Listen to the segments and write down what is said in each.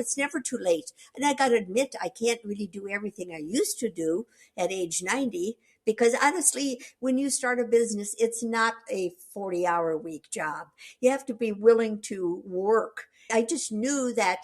It's never too late. And I got to admit, I can't really do everything I used to do at age 90. Because honestly, when you start a business, it's not a 40-hour week job. You have to be willing to work. I just knew that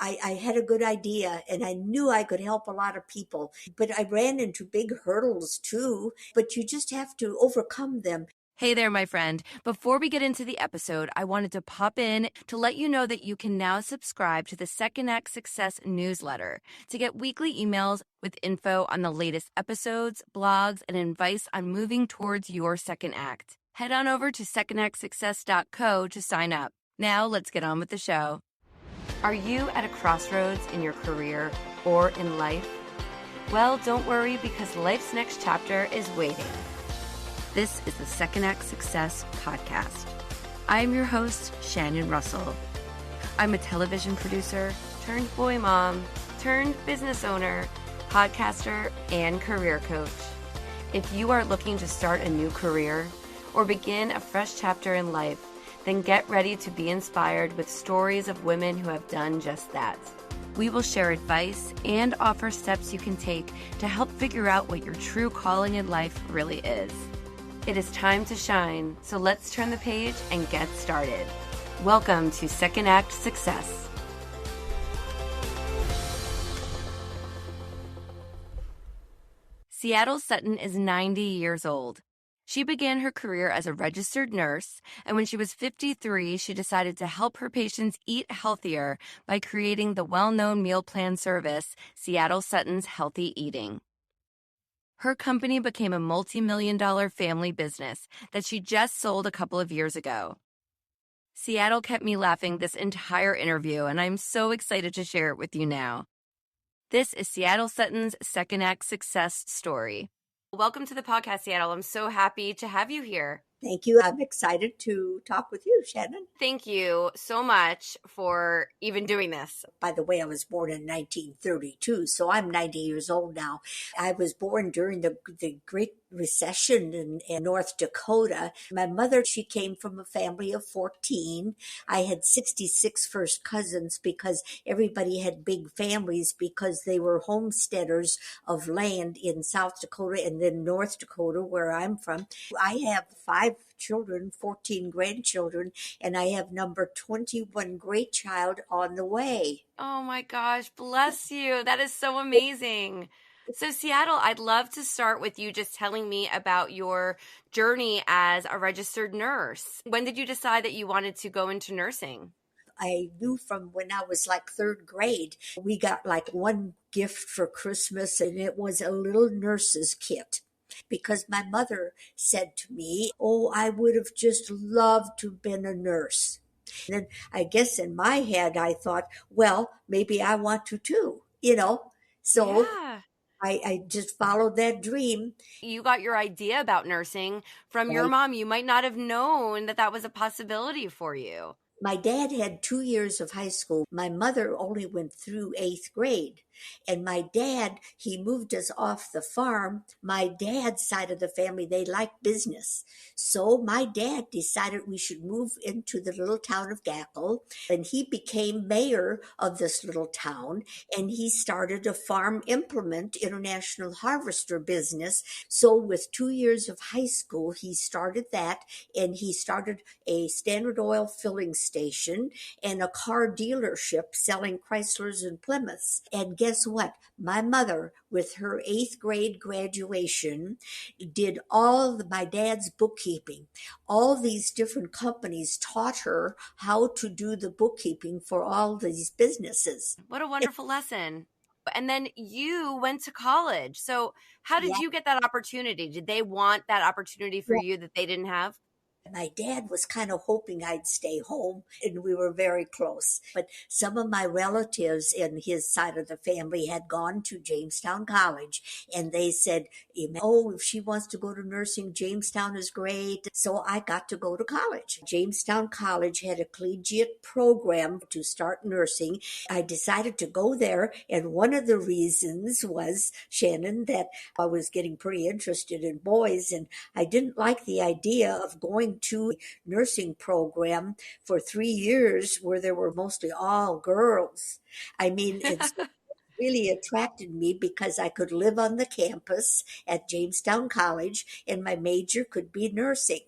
I had a good idea and I knew I could help a lot of people. But I ran into big hurdles too. But you just have to overcome them. Hey there, my friend. Before we get into the episode, I wanted to pop in to let you know that you can now subscribe to the Second Act Success newsletter to get weekly emails with info on the latest episodes, blogs, and advice on moving towards your second act. Head on over to secondactsuccess.co to sign up. Now let's get on with the show. Are you at a crossroads in your career or in life? Well, don't worry, because life's next chapter is waiting. This is the Second Act Success podcast. I'm your host, Shannon Russell. I'm a television producer, turned boy mom, turned business owner, podcaster, and career coach. If you are looking to start a new career or begin a fresh chapter in life, then get ready to be inspired with stories of women who have done just that. We will share advice and offer steps you can take to help figure out what your true calling in life really is. It is time to shine, so let's turn the page and get started. Welcome to Second Act Success. Seattle Sutton is 90 years old. She began her career as a registered nurse, and when she was 53, she decided to help her patients eat healthier by creating the well-known meal plan service, Seattle Sutton's Healthy Eating. Her company became a multi-million-dollar family business that she just sold a couple of years ago. Seattle kept me laughing this entire interview, and I'm so excited to share it with you now. This is Seattle Sutton's Second Act Success story. Welcome to the podcast, Seattle. I'm so happy to have you here. Thank you. I'm excited to talk with you, Shannon. Thank you so much for even doing this. By the way, I was born in 1932, so I'm 90 years old now. I was born during the Great Recession in North Dakota. My mother, she came from a family of 14. I had 66 first cousins because everybody had big families because they were homesteaders of land in South Dakota and then North Dakota, where I'm from. I have 5 children, 14 grandchildren, and I have number 21 great child on the way. Oh my gosh, bless you. That is so amazing. So Seattle, I'd love to start with you just telling me about your journey as a registered nurse. When did you decide that you wanted to go into nursing? I knew from when I was like 3rd grade, we got like one gift for Christmas, and it was a little nurse's kit. Because my mother said to me, oh, I would have just loved to have been a nurse. And then I guess in my head, I thought, well, maybe I want to too, So Yeah. I just followed that dream. You got your idea about nursing from your mom. You might not have known that that was a possibility for you. My dad had 2 years of high school. My mother only went through 8th grade. And my dad, he moved us off the farm. My dad's side of the family, they liked business. So my dad decided we should move into the little town of Gackle. And he became mayor of this little town. And he started a farm implement international harvester business. So with 2 years of high school, he started that. And he started a Standard Oil filling station and a car dealership selling Chryslers and Plymouths. And guess what? My mother, with her 8th grade graduation, did my dad's bookkeeping. All these different companies taught her how to do the bookkeeping for all these businesses. What a wonderful lesson. And then you went to college. So how did you get that opportunity? Did they want that opportunity for you that they didn't have? My dad was kind of hoping I'd stay home, and we were very close. But some of my relatives in his side of the family had gone to Jamestown College, and they said, oh, if she wants to go to nursing, Jamestown is great. So I got to go to college. Jamestown College had a collegiate program to start nursing. I decided to go there, and one of the reasons was, Shannon, that I was getting pretty interested in boys, and I didn't like the idea of going going to a nursing program for 3 years where there were mostly all girls. I mean, it's really attracted me because I could live on the campus at Jamestown College and my major could be nursing.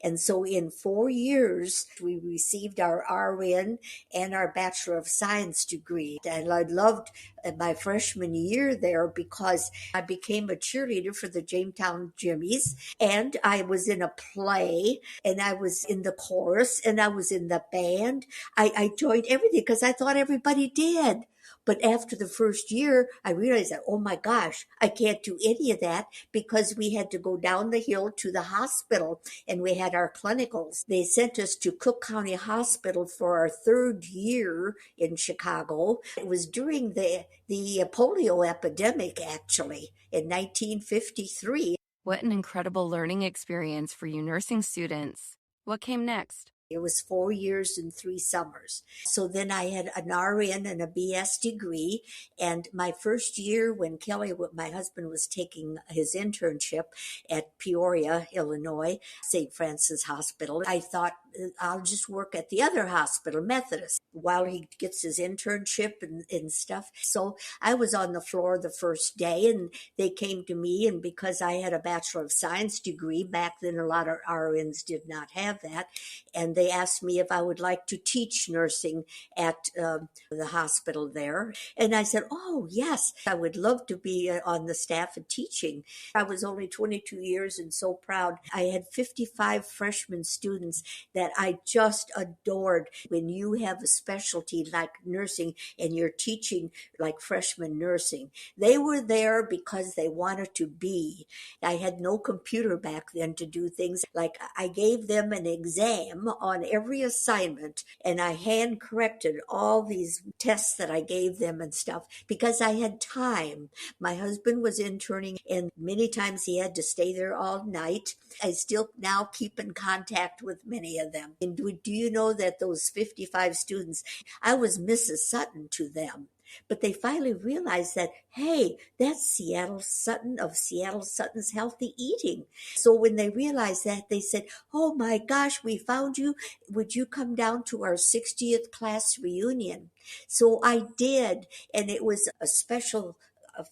And so in 4 years, we received our RN and our Bachelor of Science degree. And I loved my freshman year there because I became a cheerleader for the Jamestown Jimmies. And I was in a play and I was in the chorus and I was in the band. I joined everything because I thought everybody did. But after the first year, I realized that, oh my gosh, I can't do any of that because we had to go down the hill to the hospital and we had our clinicals. They sent us to Cook County Hospital for our third year in Chicago. It was during the polio epidemic, actually, in 1953. What an incredible learning experience for you nursing students. What came next? It was 4 years and 3 summers. So then I had an RN and a BS degree. And my first year when Kelly, my husband, was taking his internship at Peoria, Illinois, St. Francis Hospital, I thought I'll just work at the other hospital, Methodist, while he gets his internship and stuff. So I was on the floor the first day and they came to me. And because I had a Bachelor of Science degree, back then a lot of RNs did not have that. And they asked me if I would like to teach nursing at the hospital there. And I said, oh, yes, I would love to be on the staff and teaching. I was only 22 years and so proud. I had 55 freshman students that I just adored. When you have a specialty like nursing and you're teaching like freshman nursing, they were there because they wanted to be. I had no computer back then to do things. Like I gave them an exam on every assignment and I hand corrected all these tests that I gave them and stuff because I had time. My husband was interning and many times he had to stay there all night. I still now keep in contact with many of them. And do you know that those 55 students, I was Mrs. Sutton to them. But they finally realized that, hey, that's Seattle Sutton of Seattle Sutton's Healthy Eating. So when they realized that, they said, oh my gosh, we found you. Would you come down to our 60th class reunion? So I did. And it was a special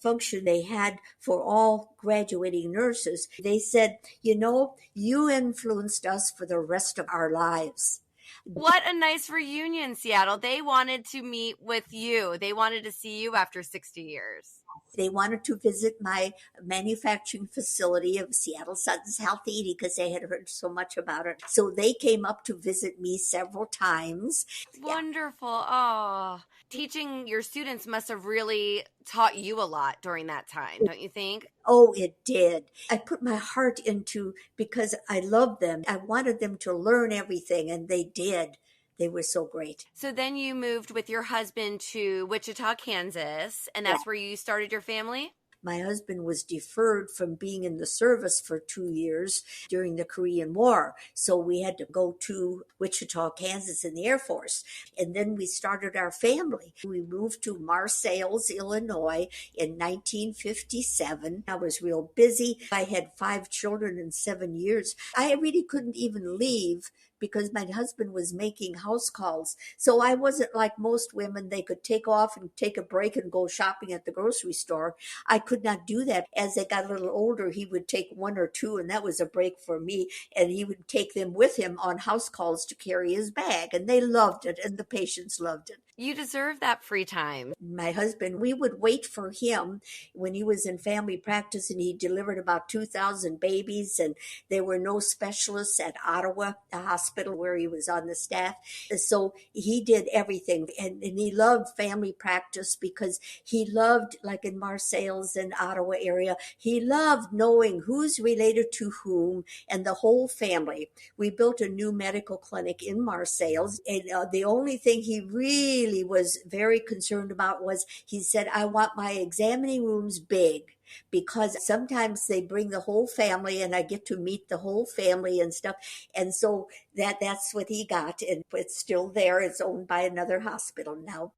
function they had for all graduating nurses. They said, you influenced us for the rest of our lives. What a nice reunion, Seattle. They wanted to meet with you. They wanted to see you after 60 years. They wanted to visit my manufacturing facility of Seattle Sutton's Healthy Eating because they had heard so much about it. So they came up to visit me several times. Wonderful. Oh, teaching your students must have really taught you a lot during that time, don't you think? Oh, it did. I put my heart into because I loved them. I wanted them to learn everything, and they did. They were so great. So then you moved with your husband to Wichita, Kansas, and that's where you started your family? My husband was deferred from being in the service for 2 years during the Korean War. So we had to go to Wichita, Kansas in the Air Force. And then we started our family. We moved to Marseilles, Illinois in 1957. I was real busy. I had 5 children in 7 years. I really couldn't even leave because my husband was making house calls. So I wasn't like most women. They could take off and take a break and go shopping at the grocery store. I could not do that. As they got a little older, he would take 1 or 2, and that was a break for me. And he would take them with him on house calls to carry his bag. And they loved it, and the patients loved it. You deserve that free time. My husband, we would wait for him when he was in family practice, and he delivered about 2,000 babies, and there were no specialists at Ottawa, the hospital where he was on the staff. So he did everything, and he loved family practice because he loved, like in Marseilles and Ottawa area, he loved knowing who's related to whom and the whole family. We built a new medical clinic in Marseilles, and the only thing he really was very concerned about was he said, I want my examining rooms big because sometimes they bring the whole family and I get to meet the whole family and stuff. And so that's what he got. And it's still there. It's owned by another hospital now.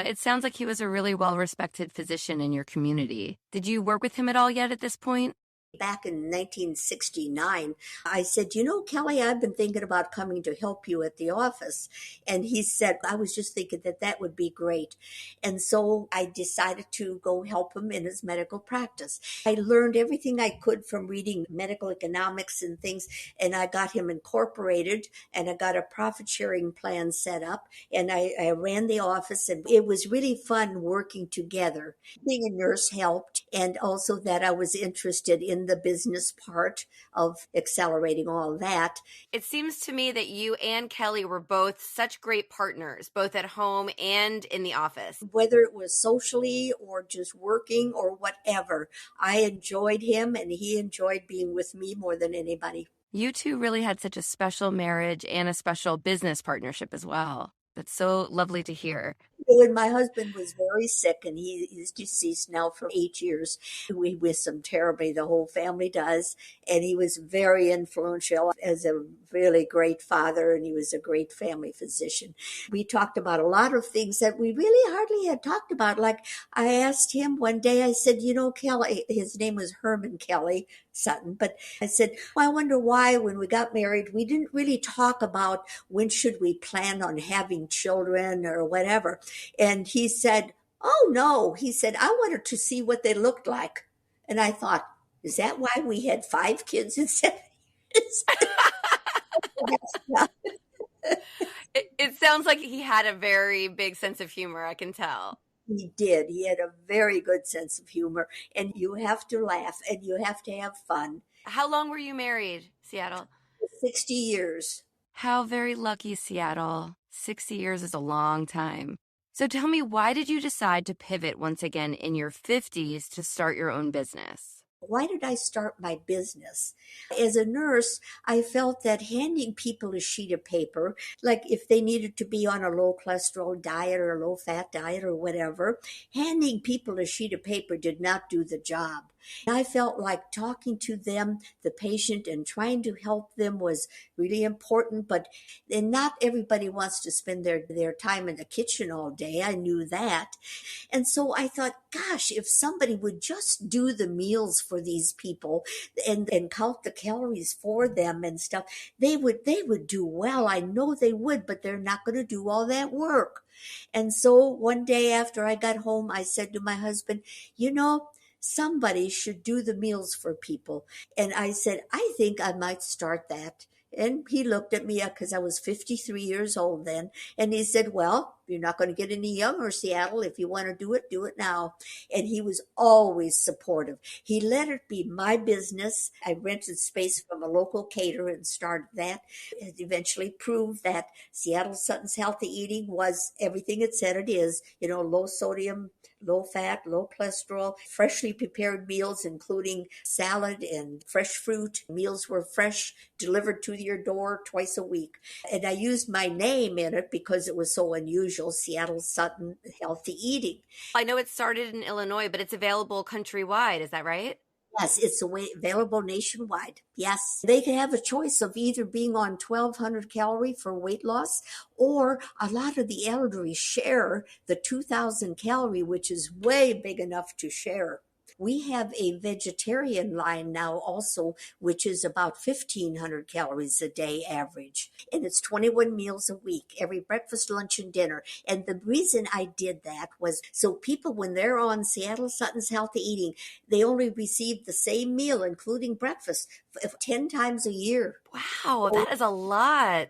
It sounds like he was a really well-respected physician in your community. Did you work with him at all yet at this point? Back in 1969, I said, Kelly, I've been thinking about coming to help you at the office. And he said, I was just thinking that that would be great. And so I decided to go help him in his medical practice. I learned everything I could from reading medical economics and things, and I got him incorporated, and I got a profit sharing plan set up, and I ran the office, and it was really fun working together. Being a nurse helped, and also that I was interested in the business part of accelerating all that. It seems to me that you and Kelly were both such great partners, both at home and in the office. Whether it was socially or just working or whatever, I enjoyed him and he enjoyed being with me more than anybody. You two really had such a special marriage and a special business partnership as well. That's so lovely to hear. When my husband was very sick, and he is deceased now for 8 years, we miss him terribly. The whole family does. And he was very influential as a really great father, and he was a great family physician. We talked about a lot of things that we really hardly had talked about. Like I asked him one day, I said, Kelly, his name was Herman Kelly Sutton, but I said, well, I wonder why when we got married, we didn't really talk about when should we plan on having children or whatever. And he said, oh, no. He said, I wanted to see what they looked like. And I thought, is that why we had 5 kids in 7 years? It sounds like he had a very big sense of humor, I can tell. He did. He had a very good sense of humor. And you have to laugh and you have to have fun. How long were you married, Seattle? 60 years. How very lucky, Seattle. 60 years is a long time. So tell me, why did you decide to pivot once again in your 50s to start your own business? Why did I start my business? As a nurse, I felt that handing people a sheet of paper, like if they needed to be on a low cholesterol diet or a low fat diet or whatever, handing people a sheet of paper did not do the job. I felt like talking to them, the patient, and trying to help them was really important, but and not everybody wants to spend their time in the kitchen all day. I knew that. And so I thought, gosh, if somebody would just do the meals for these people and count the calories for them and stuff, they would do well. I know they would, but they're not going to do all that work. And so one day after I got home, I said to my husband, somebody should do the meals for people. And I said, I think I might start that. And he looked at me because I was 53 years old then. And he said, well, you're not going to get any younger, Seattle. If you want to do it now. And he was always supportive. He let it be my business. I rented space from a local caterer and started that. It eventually proved that Seattle Sutton's Healthy Eating was everything it said it is, low sodium, low fat, low cholesterol, freshly prepared meals, including salad and fresh fruit. Meals were fresh, delivered to your door twice a week. And I used my name in it because it was so unusual, Seattle Sutton Healthy Eating. I know it started in Illinois, but it's available countrywide. Is that right? Yes, it's available nationwide. Yes, they can have a choice of either being on 1,200 calorie for weight loss, or a lot of the elderly share the 2,000 calorie, which is way big enough to share. We have a vegetarian line now also, which is about 1,500 calories a day average. And it's 21 meals a week, every breakfast, lunch, and dinner. And the reason I did that was so people, when they're on Seattle Sutton's Healthy Eating, they only receive the same meal, including breakfast, 10 times a year. Wow, that is a lot.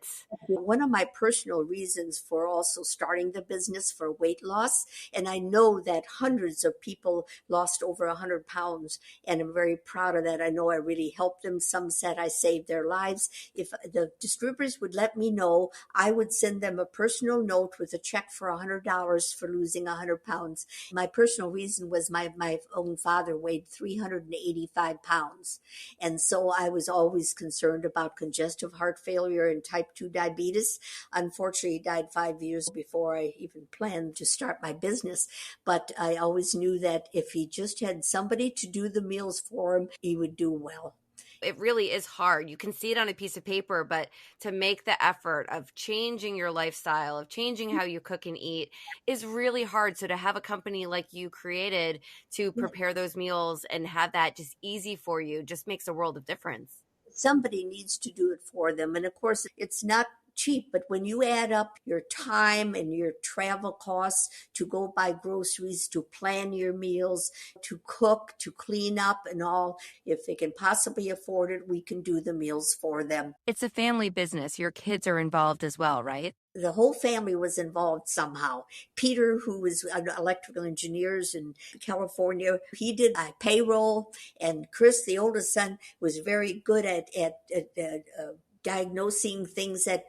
One of my personal reasons for also starting the business for weight loss, and I know that hundreds of people lost over 100 pounds, and I'm very proud of that. I know I really helped them. Some said I saved their lives. If the distributors would let me know, I would send them a personal note with a check for $100 for losing 100 pounds. My personal reason was my own father weighed 385 pounds. And so I was always concerned about congestive heart failure and type 2 diabetes. Unfortunately, he died 5 years before I even planned to start my business. But I always knew that if he just had somebody to do the meals for him, he would do well. It really is hard. You can see it on a piece of paper, but to make the effort of changing your lifestyle, of changing how you cook and eat is really hard. So to have a company like you created to prepare those meals and have that just easy for you just makes a world of difference. Somebody needs to do it for them. And of course, it's not cheap, but when you add up your time and your travel costs to go buy groceries, to plan your meals, to cook, to clean up and all, if they can possibly afford it, we can do the meals for them. It's a family business. Your kids are involved as well, right? The whole family was involved somehow. Peter, who was an electrical engineers in California, he did payroll, and Chris, the oldest son, was very good at diagnosing things that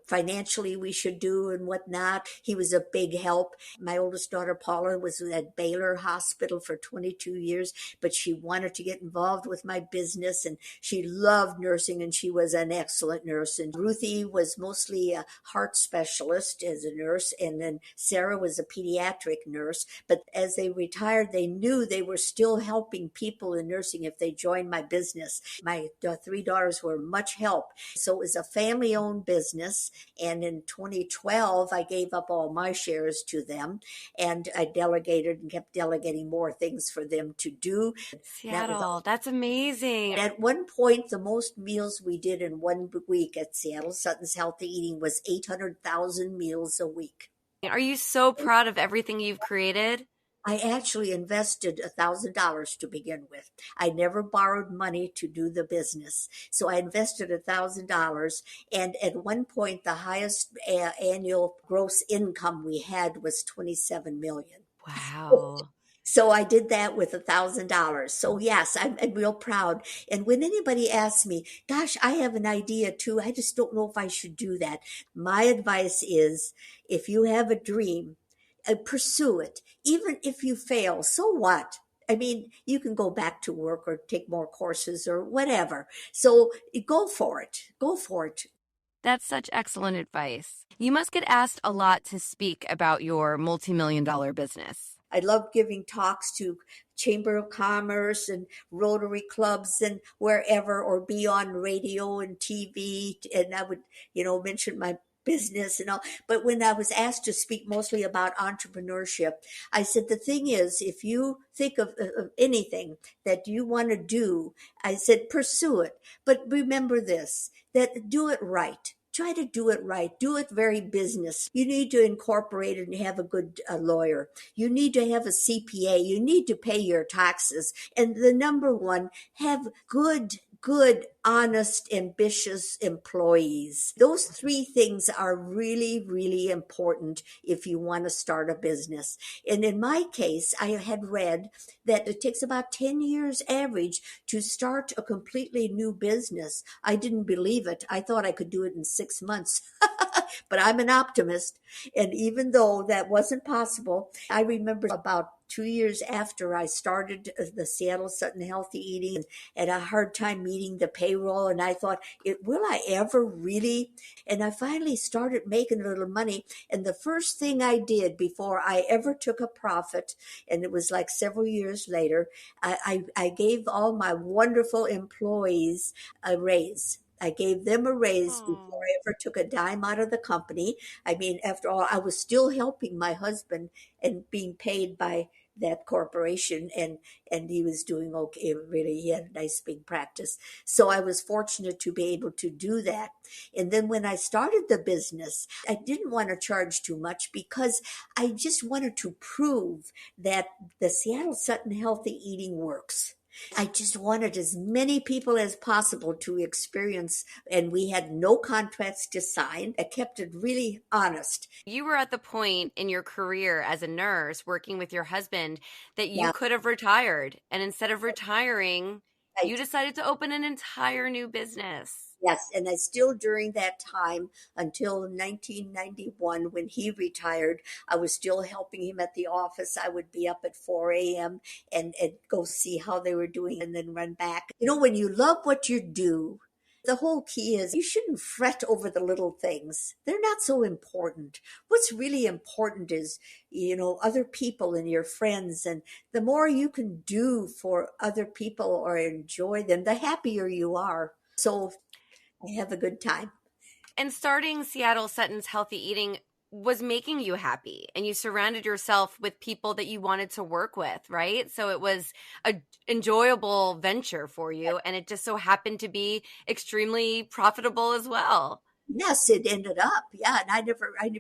financially we should do and whatnot. He was a big help. My oldest daughter, Paula, was at Baylor Hospital for 22 years, but she wanted to get involved with my business, and she loved nursing, and she was an excellent nurse. And Ruthie was mostly a heart specialist as a nurse, and then Sarah was a pediatric nurse. But as they retired, they knew they were still helping people in nursing if they joined my business. My three daughters were much help. So it was a family owned business. And in 2012, I gave up all my shares to them, and I delegated and kept delegating more things for them to do. Seattle, that's amazing. At one point, the most meals we did in one week at Seattle Sutton's Healthy Eating was 800,000 meals a week. Are you so proud of everything you've created? I actually invested $1,000 to begin with. I never borrowed money to do the business. So I invested $1,000. And at one point, the highest annual gross income we had was 27 million. Wow. So I did that with $1,000. So yes, I'm real proud. And when anybody asks me, gosh, I have an idea too, I just don't know if I should do that. My advice is, if you have a dream, pursue it. Even if you fail, so what? I mean, you can go back to work or take more courses or whatever. So go for it. Go for it. That's such excellent advice. You must get asked a lot to speak about your multi-million-dollar business. I love giving talks to Chamber of Commerce and Rotary clubs and wherever, or be on radio and TV. And I would, mention my business and all. But when I was asked to speak mostly about entrepreneurship, I said, the thing is, if you think of anything that you want to do, I said, pursue it. But remember this, that do it right. Try to do it right. Do it very business. You need to incorporate it and have a good lawyer. You need to have a CPA. You need to pay your taxes. And the number one, have good, honest, ambitious employees. Those three things are really, really important if you want to start a business. And in my case, I had read that it takes about 10 years average to start a completely new business. I didn't believe it. I thought I could do it in 6 months. But I'm an optimist. And even though that wasn't possible, I remember about 2 years after I started the Seattle Sutton Healthy Eating, and a hard time meeting the payroll. And I thought, will I ever really? And I finally started making a little money. And the first thing I did before I ever took a profit, and it was like several years later, I gave all my wonderful employees a raise. I gave them a raise before I ever took a dime out of the company. I mean, after all, I was still helping my husband and being paid by that corporation, and he was doing okay. Really, he had a nice big practice. So I was fortunate to be able to do that. And then when I started the business, I didn't want to charge too much because I just wanted to prove that the Seattle Sutton Healthy Eating works. I just wanted as many people as possible to experience, and we had no contracts to sign. I kept it really honest. You were at the point in your career as a nurse working with your husband that you Yeah, could have retired. And instead of retiring, you right. decided to open an entire new business. Yes, and I still, during that time until 1991 when he retired, I was still helping him at the office. I would be up at 4 a.m. and go see how they were doing and then run back. When you love what you do, The whole key is you shouldn't fret over the little things. They're not so important. What's really important is, other people and your friends. And the more you can do for other people or enjoy them, the happier you are. So I have a good time. And starting Seattle Sutton's Healthy Eating was making you happy, and you surrounded yourself with people that you wanted to work with, right? So it was a enjoyable venture for you, and it just so happened to be extremely profitable as well. Yes, it ended up. Yeah. And I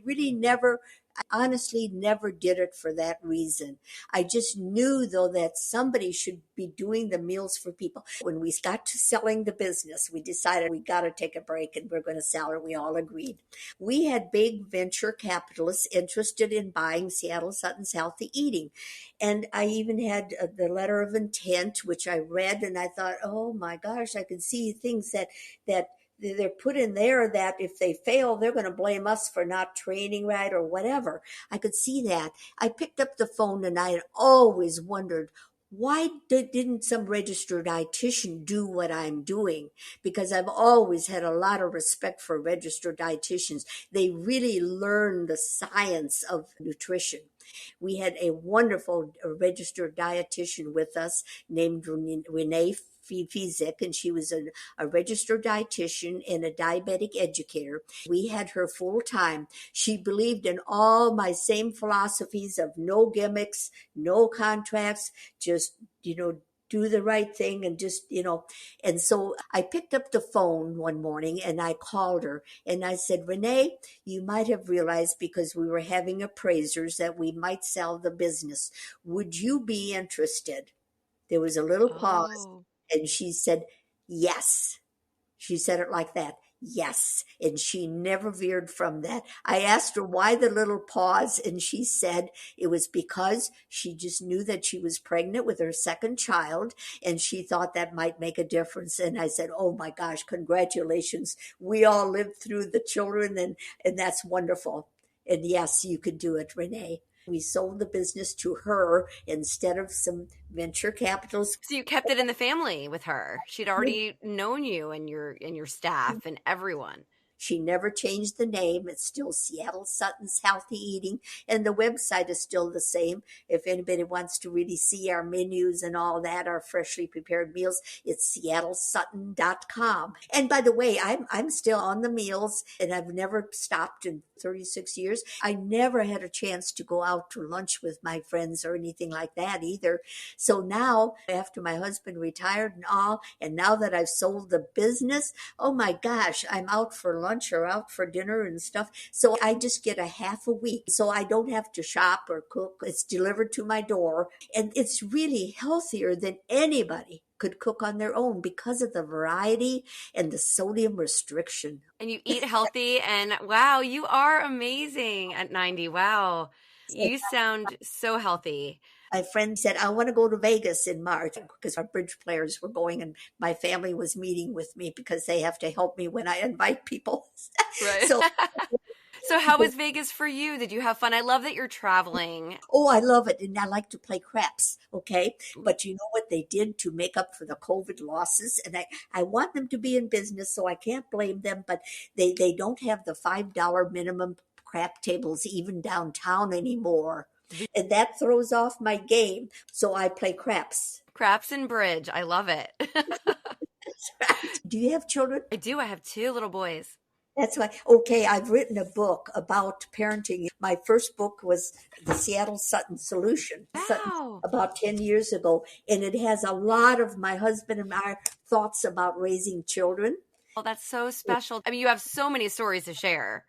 really never, I honestly never did it for that reason. I just knew though that somebody should be doing the meals for people. When we got to selling the business, we decided we got to take a break and we're going to sell it. We all agreed. We had big venture capitalists interested in buying Seattle Sutton's Healthy Eating. And I even had the letter of intent, which I read and I thought, oh my gosh, I could see things that they're put in there that if they fail, they're going to blame us for not training right or whatever. I could see that. I picked up the phone and I had always wondered, why didn't some registered dietitian do what I'm doing? Because I've always had a lot of respect for registered dietitians. They really learn the science of nutrition. We had a wonderful registered dietitian with us named Renee Fizek, and she was a registered dietitian and a diabetic educator. We had her full time. She believed in all my same philosophies of no gimmicks, no contracts, just, do the right thing and just, and so I picked up the phone one morning and I called her and I said, Renee, you might have realized because we were having appraisers that we might sell the business. Would you be interested? There was a little pause Oh. and she said, yes. She said it like that. Yes. And she never veered from that. I asked her why the little pause, and she said it was because she just knew that she was pregnant with her second child, and she thought that might make a difference. And I said, oh my gosh, congratulations. We all lived through the children, and that's wonderful. And yes, you could do it, Renee. We sold the business to her instead of some venture capitalists. So you kept it in the family with her. She'd already known you and your staff and everyone. She never changed the name. It's still Seattle Sutton's Healthy Eating, and the website is still the same. If anybody wants to really see our menus and all that, our freshly prepared meals, it's seattlesutton.com. And by the way, I'm still on the meals, and I've never stopped in 36 years. I never had a chance to go out to lunch with my friends or anything like that either. So now, after my husband retired and all, and now that I've sold the business, oh my gosh, I'm out for lunch or out for dinner and stuff. So I just get a half a week. So I don't have to shop or cook. It's delivered to my door. And it's really healthier than anybody could cook on their own because of the variety and the sodium restriction. And you eat healthy, and wow, you are amazing at 90. Wow. You sound so healthy. My friend said, I want to go to Vegas in March because our bridge players were going and my family was meeting with me because they have to help me when I invite people. Right. So So how was Vegas for you? Did you have fun? I love that you're traveling. oh, I love it. And I like to play craps. Okay. But you know what they did to make up for the COVID losses? And I want them to be in business, so I can't blame them, but they don't have the $5 minimum crap tables even downtown anymore. And that throws off my game. So I play craps. Craps and bridge. I love it. Do you have children? I do. I have two little boys. That's why. Okay, I've written a book about parenting. My first book was The Seattle Sutton Solution, Sutton, Wow. about 10 years ago. And it has a lot of my husband and my thoughts about raising children. Well, that's so special. I mean, you have so many stories to share.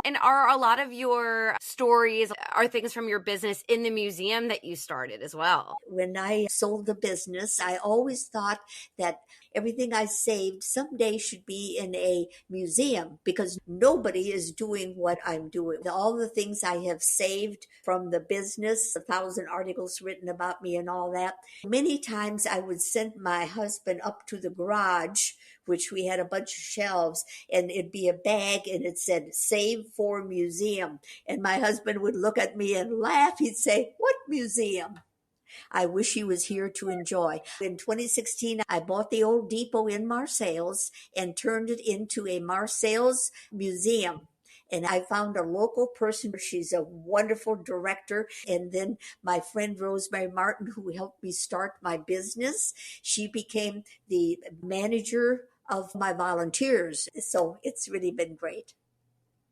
And are a lot of your stories are things from your business in the museum that you started as well? When I sold the business, I always thought that everything I saved someday should be in a museum because nobody is doing what I'm doing. All the things I have saved from the business, 1,000 articles written about me and all that. Many times I would send my husband up to the garage, which we had a bunch of shelves, and it'd be a bag and it said, save for museum. And my husband would look at me and laugh. He'd say, what museum? I wish he was here to enjoy. In 2016, I bought the old depot in Marseilles and turned it into a Marseilles museum. And I found a local person. She's a wonderful director. And then my friend Rosemary Martin, who helped me start my business, she became the manager of my volunteers. So it's really been great.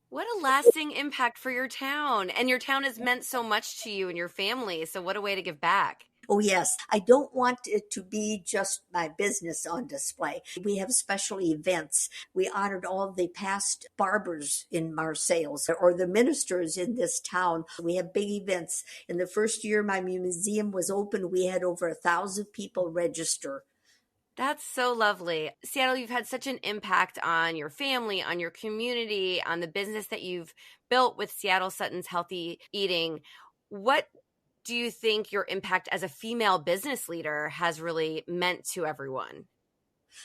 What a lasting impact for your town. And your town has meant so much to you and your family. So, what a way to give back. Oh, yes. I don't want it to be just my business on display. We have special events. We honored all the past barbers in Marseilles or the ministers in this town. We have big events. In the first year my museum was open, we had over 1,000 people register. That's so lovely. Seattle, you've had such an impact on your family, on your community, on the business that you've built with Seattle Sutton's Healthy Eating. What do you think your impact as a female business leader has really meant to everyone?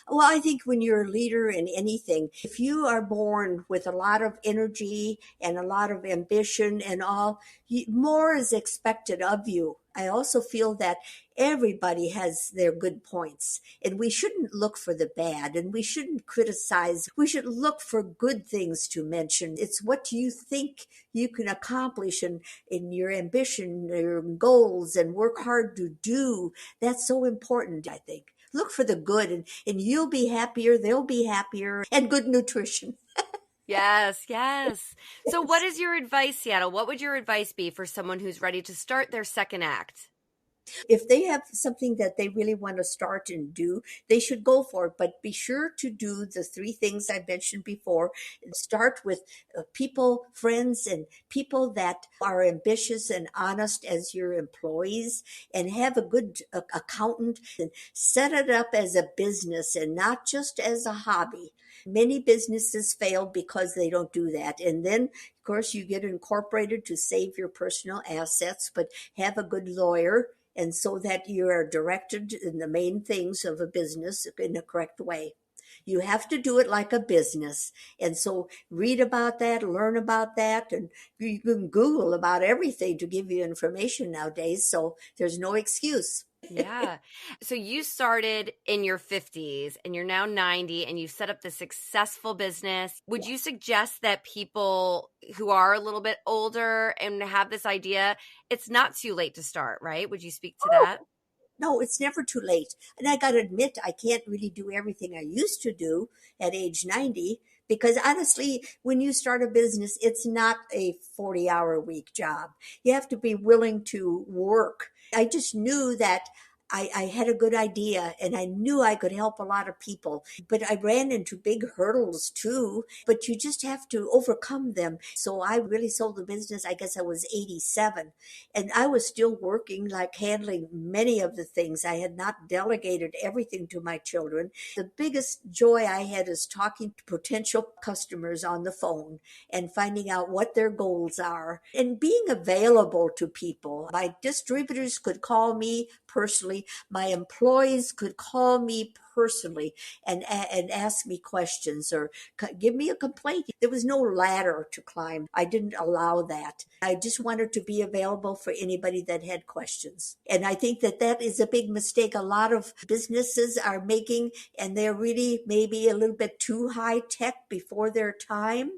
Well, I think when you're a leader in anything, if you are born with a lot of energy and a lot of ambition and all, more is expected of you. I also feel that everybody has their good points, and we shouldn't look for the bad, and we shouldn't criticize. We should look for good things to mention. It's what you think you can accomplish in your ambition, your goals, and work hard to do. That's so important, I think. Look for the good, and you'll be happier, they'll be happier, and good nutrition. Yes, yes. So, what is your advice, Seattle? What would your advice be for someone who's ready to start their second act? If they have something that they really want to start and do, they should go for it. But be sure to do the three things I mentioned before. Start with people, friends, and people that are ambitious and honest as your employees, and have a good accountant, and set it up as a business and not just as a hobby. Many businesses fail because they don't do that. And then, of course, you get incorporated to save your personal assets, but have a good lawyer, and so that you are directed in the main things of a business in a correct way. You have to do it like a business. And so read about that, learn about that, and you can Google about everything to give you information nowadays. So there's no excuse. Yeah. So you started in your 50s and you're now 90 and you've set up this successful business. Would you suggest that people who are a little bit older and have this idea, it's not too late to start, right? Would you speak to that? No, it's never too late. And I got to admit, I can't really do everything I used to do at age 90, because honestly, when you start a business, it's not a 40-hour week job. You have to be willing to work. I just knew that I had a good idea, and I knew I could help a lot of people, but I ran into big hurdles too, but you just have to overcome them. So I really sold the business. I guess I was 87, and I was still working, like handling many of the things. I had not delegated everything to my children. The biggest joy I had is talking to potential customers on the phone and finding out what their goals are and being available to people. My distributors could call me personally. My employees could call me personally and ask me questions or give me a complaint. There was no ladder to climb. I didn't allow that. I just wanted to be available for anybody that had questions. And I think that that is a big mistake a lot of businesses are making, and they're really maybe a little bit too high tech before their time.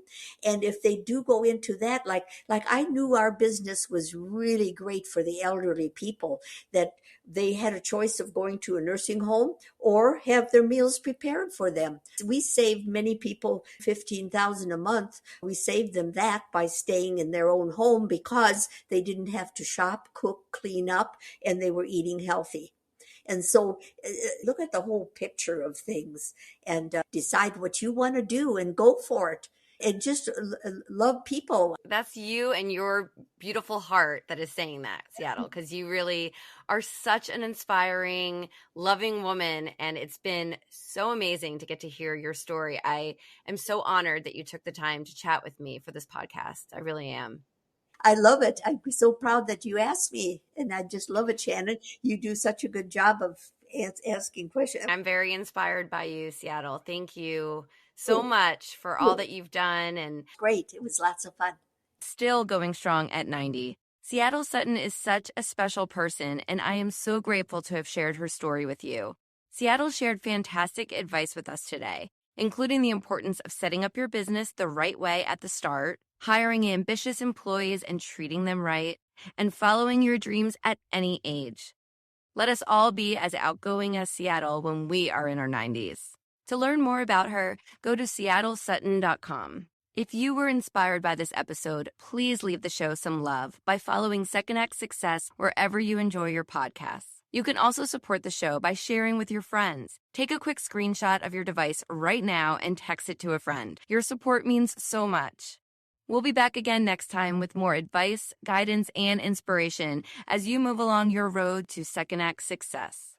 And if they do go into that, like I knew our business was really great for the elderly people, that they had a choice of going to a nursing home or have their meals prepared for them. We saved many people $15,000 a month. We saved them that by staying in their own home because they didn't have to shop, cook, clean up, and they were eating healthy. And so look at the whole picture of things and decide what you want to do and go for it. And just love people. That's you and your beautiful heart that is saying that, Seattle, because you really are such an inspiring, loving woman. And it's been so amazing to get to hear your story. I am so honored that you took the time to chat with me for this podcast. I really am. I love it. I'm so proud that you asked me. And I just love it, Shannon. You do such a good job of asking questions. I'm very inspired by you, Seattle. Thank you so Cool. much for all Cool. that you've done and Great. It was lots of fun. still going strong at 90. Seattle Sutton is such a special person, and I am so grateful to have shared her story with you. Seattle shared fantastic advice with us today, including the importance of setting up your business the right way at the start, hiring ambitious employees and treating them right, and following your dreams at any age. Let us all be as outgoing as Seattle when we are in our 90s. To learn more about her, go to seattlesutton.com. If you were inspired by this episode, please leave the show some love by following Second Act Success wherever you enjoy your podcasts. You can also support the show by sharing with your friends. Take a quick screenshot of your device right now and text it to a friend. Your support means so much. We'll be back again next time with more advice, guidance, and inspiration as you move along your road to Second Act Success.